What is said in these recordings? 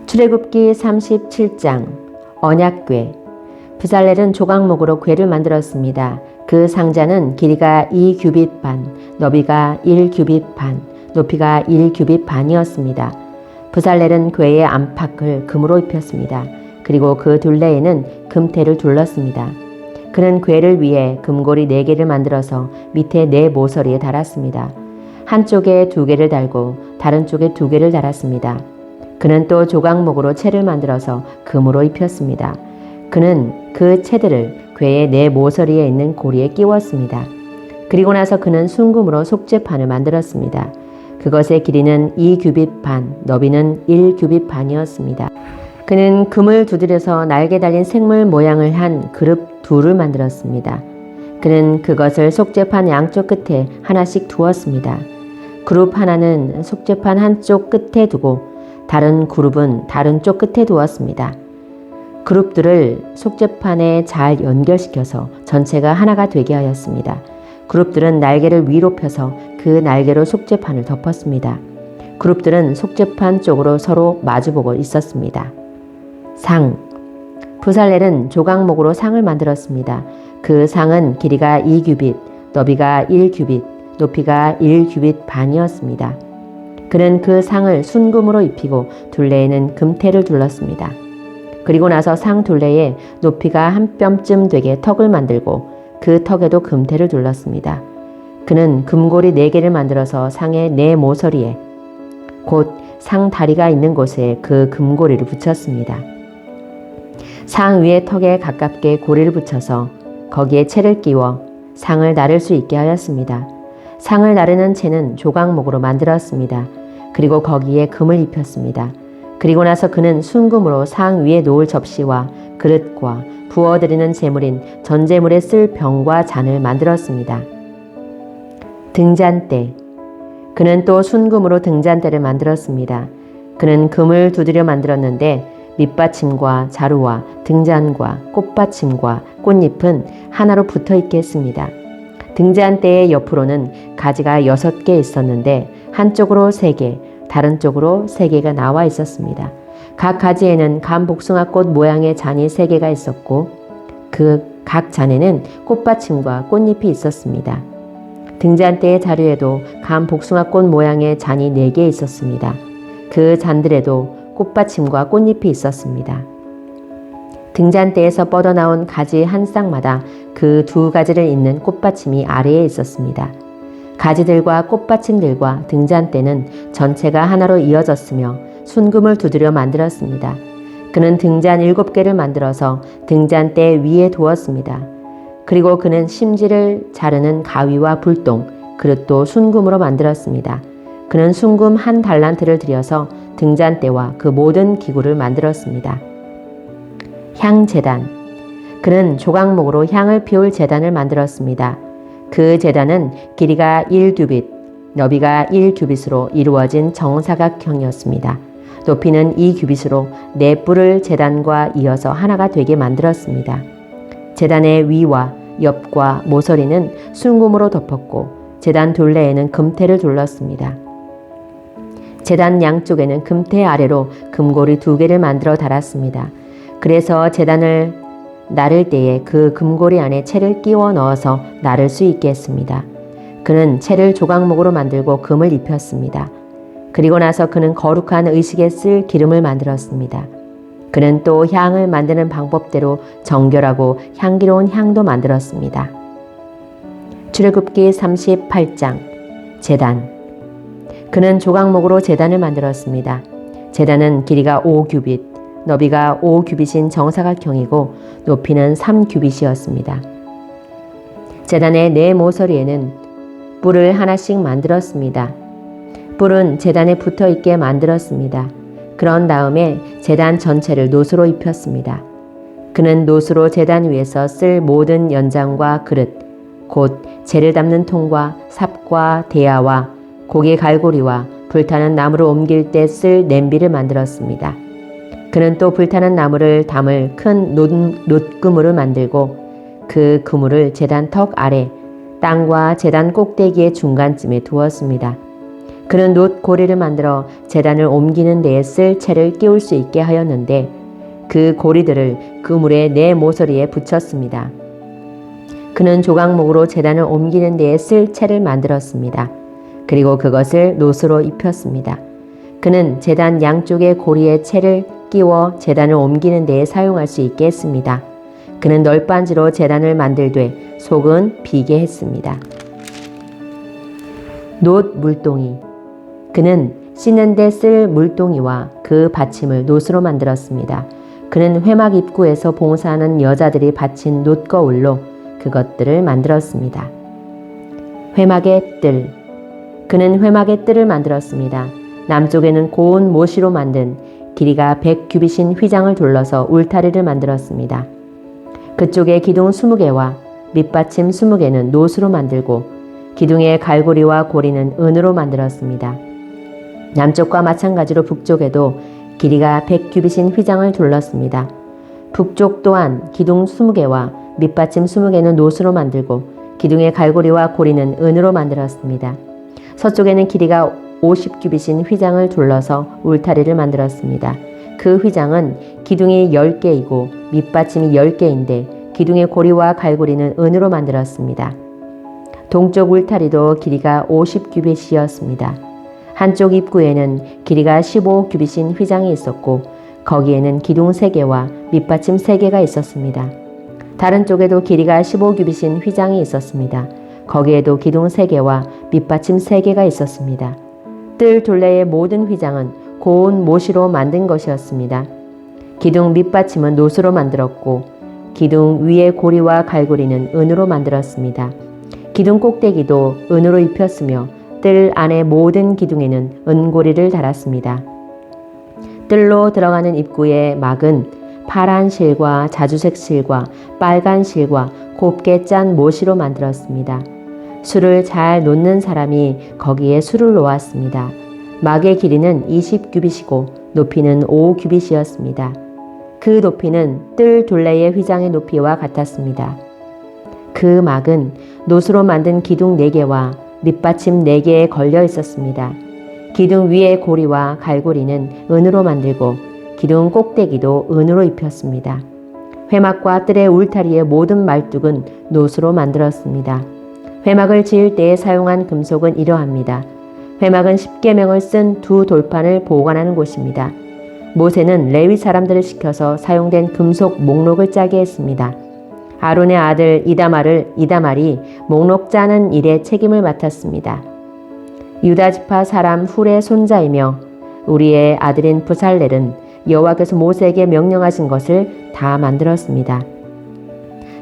출애굽기 37장 언약궤. 브살렐은 조각목으로 궤를 만들었습니다. 그 상자는 길이가 2규빗 반, 너비가 1규빗 반, 높이가 1규빗 반이었습니다. 브살렐은 궤의 안팎을 금으로 입혔습니다. 그리고 그 둘레에는 금테를 둘렀습니다. 그는 궤를 위해 금고리 4개를 만들어서 밑에 4 모서리에 달았습니다. 한쪽에 2개를 달고 다른 쪽에 2개를 달았습니다. 그는 또 조각목으로 채를 만들어서 금으로 입혔습니다. 그는 그 채들을 궤의 4 모서리에 있는 고리에 끼웠습니다. 그리고 나서 그는 순금으로 속죄판을 만들었습니다. 그것의 길이는 2규빗 반, 너비는 1규빗 반이었습니다. 그는 금을 두드려서 날개 달린 생물 모양을 한 그룹 2를 만들었습니다. 그는 그것을 속죄판 양쪽 끝에 하나씩 두었습니다. 그룹 하나는 속죄판 한쪽 끝에 두고 다른 그룹은 다른 쪽 끝에 두었습니다. 그룹들을 속죄판에 잘 연결시켜서 전체가 하나가 되게 하였습니다. 그룹들은 날개를 위로 펴서 그 날개로 속죄판을 덮었습니다. 그룹들은 속죄판 쪽으로 서로 마주보고 있었습니다. 상. 브살렐은 조각목으로 상을 만들었습니다. 그 상은 길이가 2규빗, 너비가 1규빗, 높이가 1규빗 반이었습니다. 그는 그 상을 순금으로 입히고 둘레에는 금테를 둘렀습니다. 그리고 나서 상 둘레에 높이가 한 뼘쯤 되게 턱을 만들고 그 턱에도 금테를 둘렀습니다. 그는 금고리 4개를 만들어서 상의 4 모서리에 곧 상 다리가 있는 곳에 그 금고리를 붙였습니다. 상 위에 턱에 가깝게 고리를 붙여서 거기에 채를 끼워 상을 나를 수 있게 하였습니다. 상을 나르는 채는 조각목으로 만들었습니다. 그리고 거기에 금을 입혔습니다. 그리고 나서 그는 순금으로 상 위에 놓을 접시와 그릇과 부어드리는 제물인 전제물에 쓸 병과 잔을 만들었습니다. 등잔대. 그는 또 순금으로 등잔대를 만들었습니다. 그는 금을 두드려 만들었는데 밑받침과 자루와 등잔과 꽃받침과 꽃잎은 하나로 붙어 있게 했습니다. 등잔대의 옆으로는 가지가 6개 있었는데 한쪽으로 3개, 다른 쪽으로 3개가 나와 있었습니다. 각 가지에는 감복숭아꽃 모양의 잔이 3개가 있었고 그 각 잔에는 꽃받침과 꽃잎이 있었습니다. 등잔대의 자루에도 감복숭아꽃 모양의 잔이 4개 있었습니다. 그 잔들에도 꽃받침과 꽃잎이 있었습니다. 등잔대에서 뻗어나온 가지 한 쌍마다 그 2 가지를 잇는 꽃받침이 아래에 있었습니다. 가지들과 꽃받침들과 등잔대는 전체가 하나로 이어졌으며 순금을 두드려 만들었습니다. 그는 등잔 7개를 만들어서 등잔대 위에 두었습니다. 그리고 그는 심지를 자르는 가위와 불똥, 그릇도 순금으로 만들었습니다. 그는 순금 1 달란트를 들여서 등잔대와 그 모든 기구를 만들었습니다. 향제단. 그는 조각목으로 향을 피울 제단을 만들었습니다. 그 제단은 길이가 1규빗, 너비가 1규빗으로 이루어진 정사각형이었습니다. 높이는 2규빗으로 4뿔을 제단과 이어서 하나가 되게 만들었습니다. 제단의 위와 옆과 모서리는 순금으로 덮었고 제단 둘레에는 금테를 둘렀습니다. 제단 양쪽에는 금테 아래로 금고리 2개를 만들어 달았습니다. 그래서 제단을 나를 때에 그 금고리 안에 채를 끼워 넣어서 나를 수 있게 했습니다. 그는 채를 조각목으로 만들고 금을 입혔습니다. 그리고 나서 그는 거룩한 의식에 쓸 기름을 만들었습니다. 그는 또 향을 만드는 방법대로 정결하고 향기로운 향도 만들었습니다. 출애굽기 38장 제단. 그는 조각목으로 제단을 만들었습니다. 제단은 길이가 5규빗, 너비가 5규빗인 정사각형이고 높이는 3규빗이었습니다. 제단의 4 모서리에는 뿔을 하나씩 만들었습니다. 뿔은 제단에 붙어 있게 만들었습니다. 그런 다음에 제단 전체를 노수로 입혔습니다. 그는 노수로 제단 위에서 쓸 모든 연장과 그릇, 곧 재를 담는 통과 삽과 대야와 고기 갈고리와 불타는 나무를 옮길 때 쓸 냄비를 만들었습니다. 그는 또 불타는 나무를 담을 큰 놋그물을 만들고 그 그물을 제단 턱 아래 땅과 제단 꼭대기의 중간쯤에 두었습니다. 그는 놋 고리를 만들어 제단을 옮기는 데에 쓸 채를 끼울 수 있게 하였는데 그 고리들을 그물의 네 모서리에 붙였습니다. 그는 조각목으로 제단을 옮기는 데에 쓸 채를 만들었습니다. 그리고 그것을 놋으로 입혔습니다. 그는 제단 양쪽의 고리에 채를 끼워 제단을 옮기는 데에 사용할 수 있게 했습니다. 그는 널빤지로 제단을 만들되 속은 비게 했습니다. 놋 물동이. 그는 씻는 데 쓸 물동이와 그 받침을 놋으로 만들었습니다. 그는 회막 입구에서 봉사하는 여자들이 받친 놋 거울로 그것들을 만들었습니다. 회막의 뜰. 그는 회막의 뜰을 만들었습니다. 남쪽에는 고운 모시로 만든 길이가 100규빗인 휘장을 둘러서 울타리를 만들었습니다. 그쪽에 기둥 20개와 밑받침 20개는 놋으로 만들고 기둥의 갈고리와 고리는 은으로 만들었습니다. 남쪽과 마찬가지로 북쪽에도 길이가 100규빗인 휘장을 둘렀습니다. 북쪽 또한 기둥 20개와 밑받침 20개는 놋으로 만들고 기둥의 갈고리와 고리는 은으로 만들었습니다. 서쪽에는 길이가 50규빗인 휘장을 둘러서 울타리를 만들었습니다. 그 휘장은 기둥이 10개이고 밑받침이 10개인데 기둥의 고리와 갈고리는 은으로 만들었습니다. 동쪽 울타리도 길이가 50규빗이었습니다. 한쪽 입구에는 길이가 15규빗인 휘장이 있었고 거기에는 기둥 3개와 밑받침 3개가 있었습니다. 다른 쪽에도 길이가 15규빗인 휘장이 있었습니다. 거기에도 기둥 3개와 밑받침 3개가 있었습니다. 뜰 둘레의 모든 휘장은 고운 모시로 만든 것이었습니다. 기둥 밑받침은 놋으로 만들었고 기둥 위의 고리와 갈고리는 은으로 만들었습니다. 기둥 꼭대기도 은으로 입혔으며 뜰 안의 모든 기둥에는 은고리를 달았습니다. 뜰로 들어가는 입구의 막은 파란 실과 자주색 실과 빨간 실과 곱게 짠 모시로 만들었습니다. 술을 잘 놓는 사람이 거기에 술을 놓았습니다. 막의 길이는 20규빗이고 높이는 5규빗이었습니다. 그 높이는 뜰 둘레의 휘장의 높이와 같았습니다. 그 막은 놋으로 만든 기둥 4개와 밑받침 4개에 걸려 있었습니다. 기둥 위의 고리와 갈고리는 은으로 만들고 기둥 꼭대기도 은으로 입혔습니다. 회막과 뜰의 울타리의 모든 말뚝은 놋으로 만들었습니다. 회막을 지을 때에 사용한 금속은 이러합니다. 회막은 10계명을 쓴 2 돌판을 보관하는 곳입니다. 모세는 레위 사람들을 시켜서 사용된 금속 목록을 짜게 했습니다. 아론의 아들 이다말이 목록 짜는 일에 책임을 맡았습니다. 유다지파 사람 훌의 손자이며 우리의 아들인 부살렐은 여호와께서 모세에게 명령하신 것을 다 만들었습니다.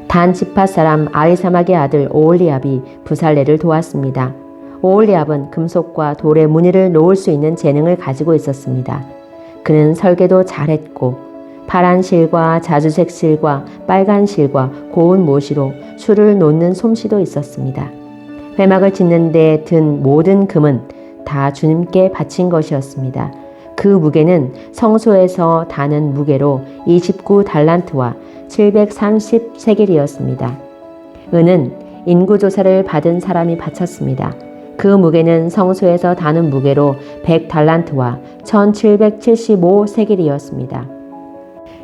단 지파 사람 아히사막의 아들 오홀리압이 부살렐을 도왔습니다. 오홀리압은 금속과 돌의 무늬를 놓을 수 있는 재능을 가지고 있었습니다. 그는 설계도 잘했고 파란 실과 자주색 실과 빨간 실과 고운 모시로 술을 놓는 솜씨도 있었습니다. 회막을 짓는 데 든 모든 금은 다 주님께 바친 것이었습니다. 그 무게는 성소에서 다는 무게로 29달란트와 730세겔이었습니다. 은은 인구조사를 받은 사람이 바쳤습니다. 그 무게는 성소에서 다는 무게로 100달란트와 1775세겔이었습니다.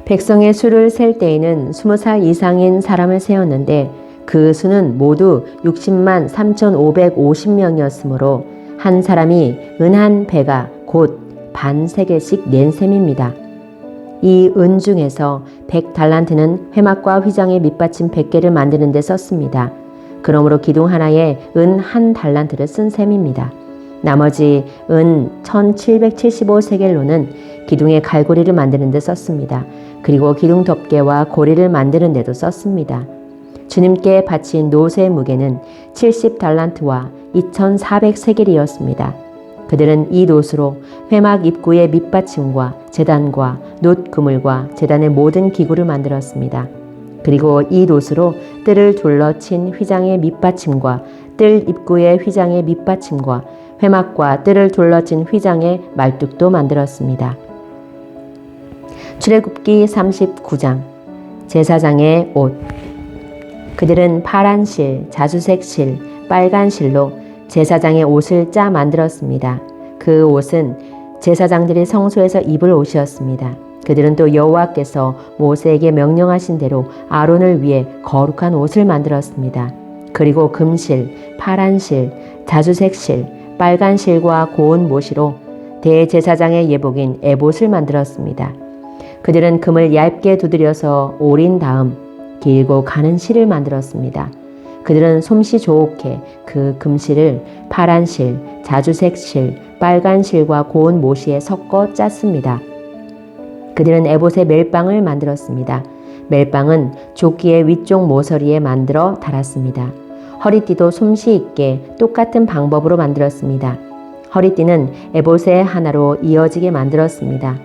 백성의 수를 셀 때에는 20살 이상인 사람을 세웠는데 그 수는 모두 60만 3,550명이었으므로 한 사람이 은 한 배가 곧 반 세겔씩 낸 셈입니다. 이 은 중에서 100달란트는 회막과 휘장의 밑받침 100개를 만드는 데 썼습니다. 그러므로 기둥 하나에 은 1달란트를 쓴 셈입니다. 나머지 은 1775세겔로는 기둥의 갈고리를 만드는 데 썼습니다. 그리고 기둥 덮개와 고리를 만드는 데도 썼습니다. 주님께 바친 놋의 무게는 70달란트와 2400세겔이었습니다. 그들은 이 놋으로 회막 입구의 밑받침과 제단과 놋 그물과 제단의 모든 기구를 만들었습니다. 그리고 이 놋으로 뜰을 둘러친 휘장의 밑받침과 뜰 입구의 휘장의 밑받침과 회막과 뜰을 둘러친 휘장의 말뚝도 만들었습니다. 출애굽기 39장 제사장의 옷. 그들은 파란 실, 자주색 실, 빨간 실로 제사장의 옷을 짜 만들었습니다. 그 옷은 제사장들이 성소에서 입을 옷이었습니다. 그들은 또 여호와께서 모세에게 명령하신 대로 아론을 위해 거룩한 옷을 만들었습니다. 그리고 금실, 파란 실, 자주색 실, 빨간 실과 고운 모시로 대제사장의 예복인 에봇을 만들었습니다. 그들은 금을 얇게 두드려서 오린 다음 길고 가는 실을 만들었습니다. 그들은 솜씨 좋게 그 금실을 파란 실, 자주색 실, 빨간 실과 고운 모시에 섞어 짰습니다. 그들은 에봇의 멜빵을 만들었습니다. 멜빵은 조끼의 위쪽 모서리에 만들어 달았습니다. 허리띠도 솜씨 있게 똑같은 방법으로 만들었습니다. 허리띠는 에봇의 하나로 이어지게 만들었습니다.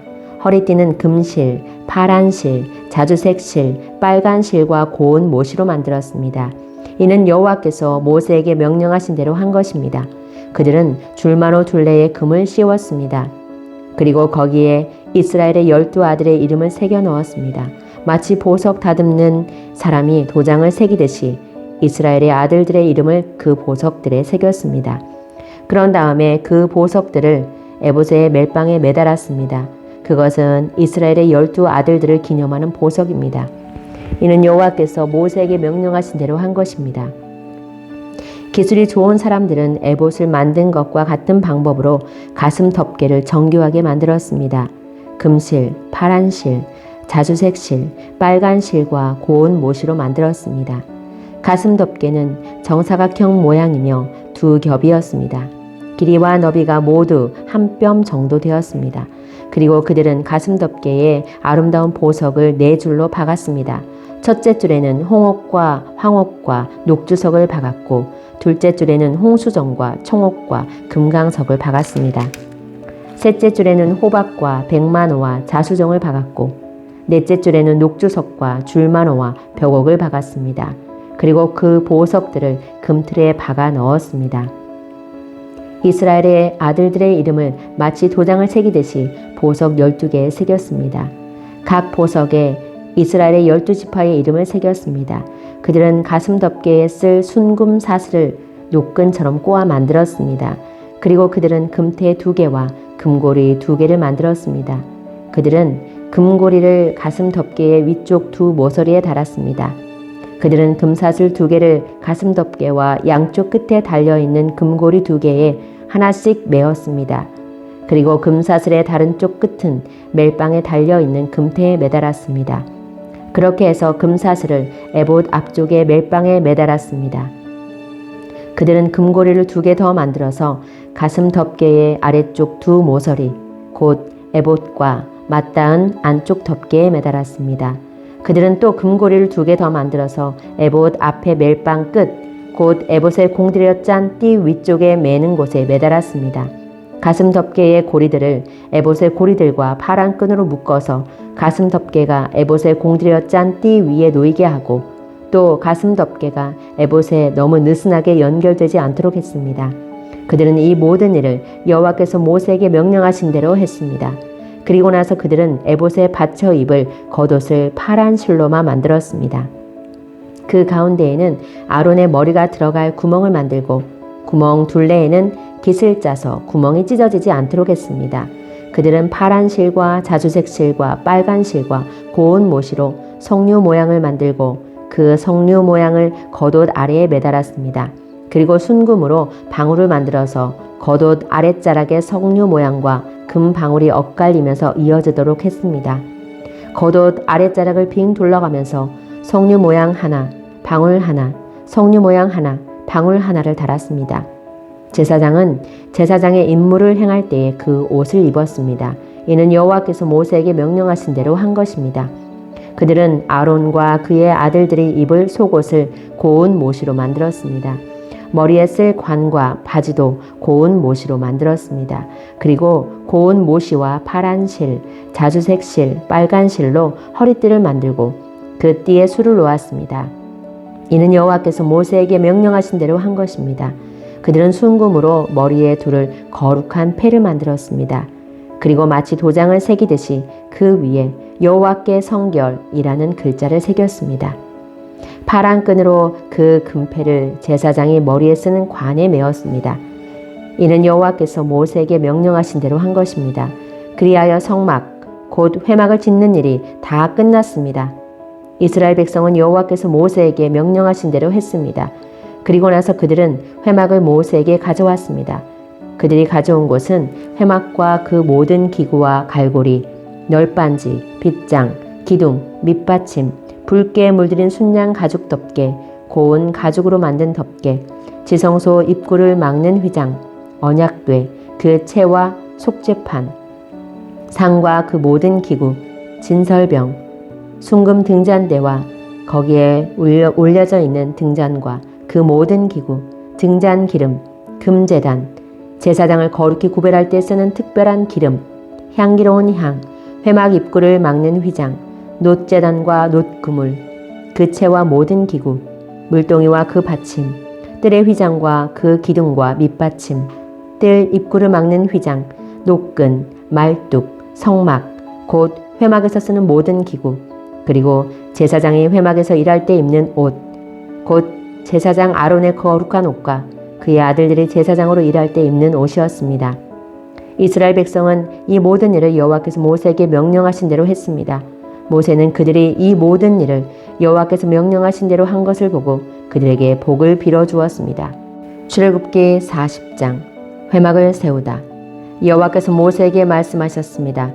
허리띠는 금실, 파란 실, 자주색 실, 빨간 실과 고운 모시로 만들었습니다. 이는 여호와께서 모세에게 명령하신 대로 한 것입니다. 그들은 줄마노 둘레에 금을 씌웠습니다. 그리고 거기에 이스라엘의 12아들의 이름을 새겨 넣었습니다. 마치 보석 다듬는 사람이 도장을 새기듯이 이스라엘의 아들들의 이름을 그 보석들에 새겼습니다. 그런 다음에 그 보석들을 에봇의 멜빵에 매달았습니다. 그것은 이스라엘의 12아들들을 기념하는 보석입니다. 이는 여호와께서 모세에게 명령하신 대로 한 것입니다. 기술이 좋은 사람들은 에봇을 만든 것과 같은 방법으로 가슴 덮개를 정교하게 만들었습니다. 금실, 파란 실, 자주색 실, 빨간 실과 고운 모시로 만들었습니다. 가슴 덮개는 정사각형 모양이며 두 겹이었습니다. 길이와 너비가 모두 한 뼘 정도 되었습니다. 그리고 그들은 가슴 덮개에 아름다운 보석을 4줄로 박았습니다. 첫째 줄에는 홍옥과 황옥과 녹주석을 박았고 둘째 줄에는 홍수정과 청옥과 금강석을 박았습니다. 셋째 줄에는 호박과 백만호와 자수정을 박았고 넷째 줄에는 녹주석과 줄만호와 벽옥을 박았습니다. 그리고 그 보석들을 금틀에 박아 넣었습니다. 이스라엘의 아들들의 이름을 마치 도장을 새기듯이 보석 12개에 새겼습니다. 각 보석에 이스라엘의 12지파의 이름을 새겼습니다. 그들은 가슴 덮개에 쓸 순금 사슬을 노끈처럼 꼬아 만들었습니다. 그리고 그들은 금태 2개와 금고리 2개를 만들었습니다. 그들은 금고리를 가슴 덮개의 위쪽 두 모서리에 달았습니다. 그들은 금사슬 2개를 가슴 덮개와 양쪽 끝에 달려있는 금고리 2개에 하나씩 메었습니다. 그리고 금사슬의 다른 쪽 끝은 멜빵에 달려있는 금태에 매달았습니다. 그렇게 해서 금사슬을 에봇 앞쪽에 멜빵에 매달았습니다. 그들은 금고리를 2개 더 만들어서 가슴 덮개의 아래쪽 두 모서리, 곧 에봇과 맞닿은 안쪽 덮개에 매달았습니다. 그들은 또 금고리를 2개 더 만들어서 에봇 앞에 멜빵 끝, 곧 에봇에 공들여 짠 띠 위쪽에 매는 곳에 매달았습니다. 가슴 덮개의 고리들을 에봇의 고리들과 파란 끈으로 묶어서 가슴 덮개가 에봇에 공들여 짠 띠 위에 놓이게 하고 또 가슴 덮개가 에봇에 너무 느슨하게 연결되지 않도록 했습니다. 그들은 이 모든 일을 여호와께서 모세에게 명령하신 대로 했습니다. 그리고 나서 그들은 에봇에 받쳐 입을 겉옷을 파란 실로만 만들었습니다. 그 가운데에는 아론의 머리가 들어갈 구멍을 만들고 구멍 둘레에는 깃을 짜서 구멍이 찢어지지 않도록 했습니다. 그들은 파란 실과 자주색 실과 빨간 실과 고운 모시로 석류 모양을 만들고 그 석류 모양을 겉옷 아래에 매달았습니다. 그리고 순금으로 방울을 만들어서 겉옷 아랫자락의 석류 모양과 금 방울이 엇갈리면서 이어지도록 했습니다. 겉옷 아랫자락을 빙 둘러가면서 석류 모양 하나, 방울 하나, 석류 모양 하나, 방울 하나를 달았습니다. 제사장은 제사장의 임무를 행할 때에 그 옷을 입었습니다. 이는 여호와께서 모세에게 명령하신 대로 한 것입니다. 그들은 아론과 그의 아들들이 입을 속옷을 고운 모시로 만들었습니다. 머리에 쓸 관과 바지도 고운 모시로 만들었습니다. 그리고 고운 모시와 파란 실, 자주색 실, 빨간 실로 허리띠를 만들고 그 띠에 술을 놓았습니다. 이는 여호와께서 모세에게 명령하신 대로 한 것입니다. 그들은 순금으로 머리에 두를 거룩한 패를 만들었습니다. 그리고 마치 도장을 새기듯이 그 위에 여호와께 성결이라는 글자를 새겼습니다. 파란 끈으로 그 금패를 제사장이 머리에 쓰는 관에 메었습니다. 이는 여호와께서 모세에게 명령하신 대로 한 것입니다. 그리하여 성막, 곧 회막을 짓는 일이 다 끝났습니다. 이스라엘 백성은 여호와께서 모세에게 명령하신 대로 했습니다. 그리고 나서 그들은 회막을 모세에게 가져왔습니다. 그들이 가져온 것은 회막과 그 모든 기구와 갈고리, 널빤지, 빗장, 기둥, 밑받침, 붉게 물들인 순양 가죽 덮개, 고운 가죽으로 만든 덮개, 지성소 입구를 막는 휘장, 언약궤, 그 채와 속죄판, 상과 그 모든 기구, 진설병, 순금 등잔대와 거기에 올려져 있는 등잔과 그 모든 기구, 등잔 기름, 금제단, 제사장을 거룩히 구별할 때 쓰는 특별한 기름, 향기로운 향, 회막 입구를 막는 휘장, 놋제단과 놋그물, 그 채와 모든 기구, 물동이와 그 받침, 뜰의 휘장과 그 기둥과 밑받침, 뜰 입구를 막는 휘장, 노끈, 말뚝, 성막, 곧 회막에서 쓰는 모든 기구, 그리고 제사장이 회막에서 일할 때 입는 옷, 곧 제사장 아론의 거룩한 옷과 그의 아들들이 제사장으로 일할 때 입는 옷이었습니다. 이스라엘 백성은 이 모든 일을 여호와께서 모세에게 명령하신 대로 했습니다. 모세는 그들이 이 모든 일을 여호와께서 명령하신 대로 한 것을 보고 그들에게 복을 빌어 주었습니다. 출애굽기 40장 회막을 세우다. 여호와께서 모세에게 말씀하셨습니다.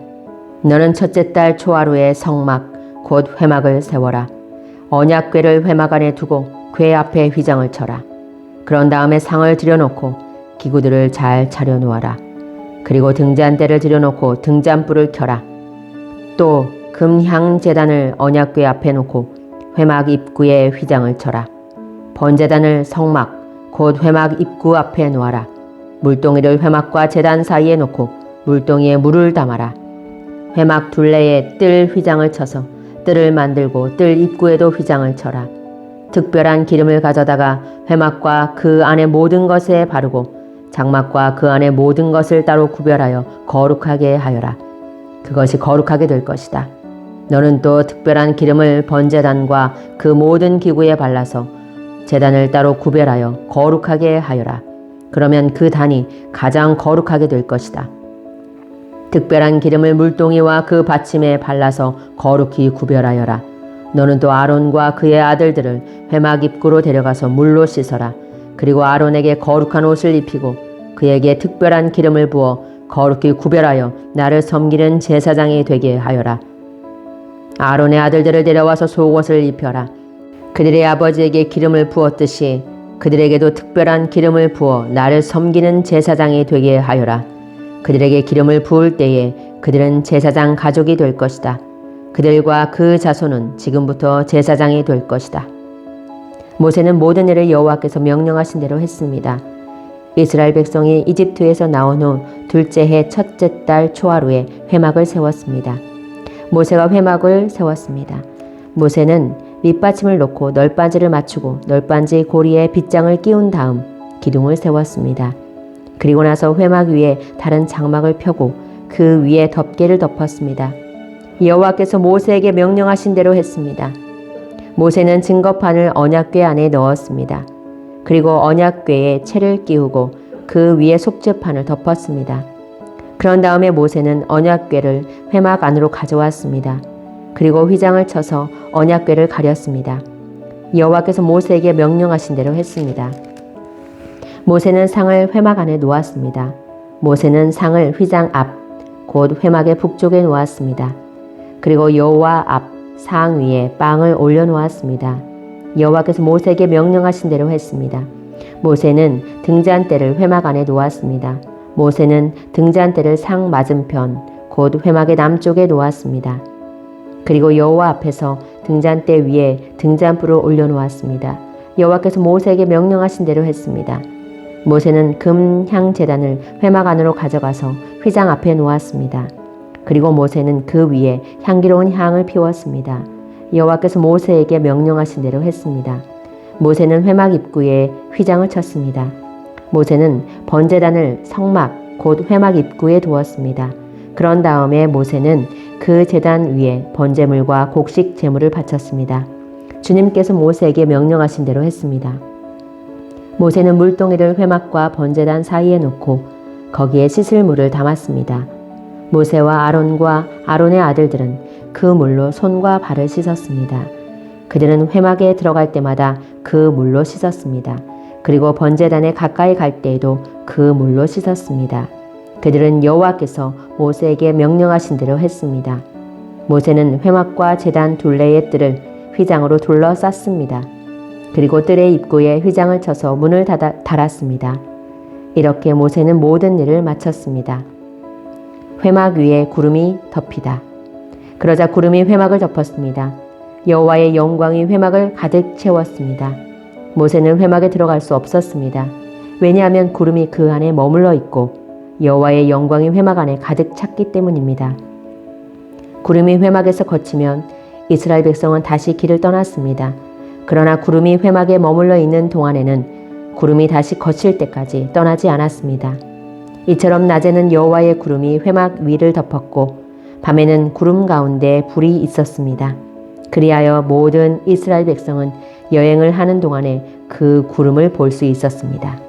너는 첫째 달 초하루에 성막 곧 회막을 세워라. 언약궤를 회막 안에 두고 궤 앞에 휘장을 쳐라. 그런 다음에 상을 들여놓고 기구들을 잘 차려놓아라. 그리고 등잔대를 들여놓고 등잔불을 켜라. 또 금향제단을 언약궤 앞에 놓고 회막 입구에 휘장을 쳐라. 번제단을 성막 곧 회막 입구 앞에 놓아라. 물동이를 회막과 제단 사이에 놓고 물동이에 물을 담아라. 회막 둘레에 뜰 휘장을 쳐서 뜰을 만들고 뜰 입구에도 휘장을 쳐라. 특별한 기름을 가져다가 회막과 그 안의 모든 것에 바르고 장막과 그 안의 모든 것을 따로 구별하여 거룩하게 하여라. 그것이 거룩하게 될 것이다. 너는 또 특별한 기름을 번제단과 그 모든 기구에 발라서 제단을 따로 구별하여 거룩하게 하여라. 그러면 그 단이 가장 거룩하게 될 것이다. 특별한 기름을 물동이와 그 받침에 발라서 거룩히 구별하여라. 너는 또 아론과 그의 아들들을 회막 입구로 데려가서 물로 씻어라. 그리고 아론에게 거룩한 옷을 입히고 그에게 특별한 기름을 부어 거룩히 구별하여 나를 섬기는 제사장이 되게 하여라. 아론의 아들들을 데려와서 속옷을 입혀라. 그들의 아버지에게 기름을 부었듯이 그들에게도 특별한 기름을 부어 나를 섬기는 제사장이 되게 하여라. 그들에게 기름을 부을 때에 그들은 제사장 가족이 될 것이다. 그들과 그 자손은 지금부터 제사장이 될 것이다. 모세는 모든 일을 여호와께서 명령하신 대로 했습니다. 이스라엘 백성이 이집트에서 나온 후 둘째 해 첫째 달 초하루에 회막을 세웠습니다. 모세가 회막을 세웠습니다. 모세는 밑받침을 놓고 널빤지를 맞추고 널빤지 고리에 빗장을 끼운 다음 기둥을 세웠습니다. 그리고 나서 회막 위에 다른 장막을 펴고 그 위에 덮개를 덮었습니다. 여호와께서 모세에게 명령하신 대로 했습니다. 모세는 증거판을 언약궤 안에 넣었습니다. 그리고 언약궤에 채를 끼우고 그 위에 속죄판을 덮었습니다. 그런 다음에 모세는 언약궤를 회막 안으로 가져왔습니다. 그리고 휘장을 쳐서 언약궤를 가렸습니다. 여호와께서 모세에게 명령하신 대로 했습니다. 모세는 상을 회막 안에 놓았습니다. 모세는 상을 휘장 앞, 곧 회막의 북쪽에 놓았습니다. 그리고 여호와 앞 상 위에 빵을 올려놓았습니다. 여호와께서 모세에게 명령하신 대로 했습니다. 모세는 등잔대를 회막 안에 놓았습니다. 모세는 등잔대를 상 맞은편, 곧 회막의 남쪽에 놓았습니다. 그리고 여호와 앞에서 등잔대 위에 등잔불을 올려놓았습니다. 여호와께서 모세에게 명령하신 대로 했습니다. 모세는 금향제단을 회막 안으로 가져가서 휘장 앞에 놓았습니다. 그리고 모세는 그 위에 향기로운 향을 피웠습니다. 여호와께서 모세에게 명령하신 대로 했습니다. 모세는 회막 입구에 휘장을 쳤습니다. 모세는 번제단을 성막 곧 회막 입구에 두었습니다. 그런 다음에 모세는 그 제단 위에 번제물과 곡식 제물을 바쳤습니다. 주님께서 모세에게 명령하신 대로 했습니다. 모세는 물동이를 회막과 번제단 사이에 놓고 거기에 씻을 물을 담았습니다. 모세와 아론과 아론의 아들들은 그 물로 손과 발을 씻었습니다. 그들은 회막에 들어갈 때마다 그 물로 씻었습니다. 그리고 번제단에 가까이 갈 때에도 그 물로 씻었습니다. 그들은 여호와께서 모세에게 명령하신 대로 했습니다. 모세는 회막과 제단 둘레의 뜰을 휘장으로 둘러쌌습니다. 그리고 뜰의 입구에 휘장을 쳐서 문을 달았습니다. 이렇게 모세는 모든 일을 마쳤습니다. 회막 위에 구름이 덮이다. 그러자 구름이 회막을 덮었습니다. 여호와의 영광이 회막을 가득 채웠습니다. 모세는 회막에 들어갈 수 없었습니다. 왜냐하면 구름이 그 안에 머물러 있고 여호와의 영광이 회막 안에 가득 찼기 때문입니다. 구름이 회막에서 거치면 이스라엘 백성은 다시 길을 떠났습니다. 그러나 구름이 회막에 머물러 있는 동안에는 구름이 다시 거칠 때까지 떠나지 않았습니다. 이처럼 낮에는 여호와의 구름이 회막 위를 덮었고 밤에는 구름 가운데 불이 있었습니다. 그리하여 모든 이스라엘 백성은 여행을 하는 동안에 그 구름을 볼 수 있었습니다.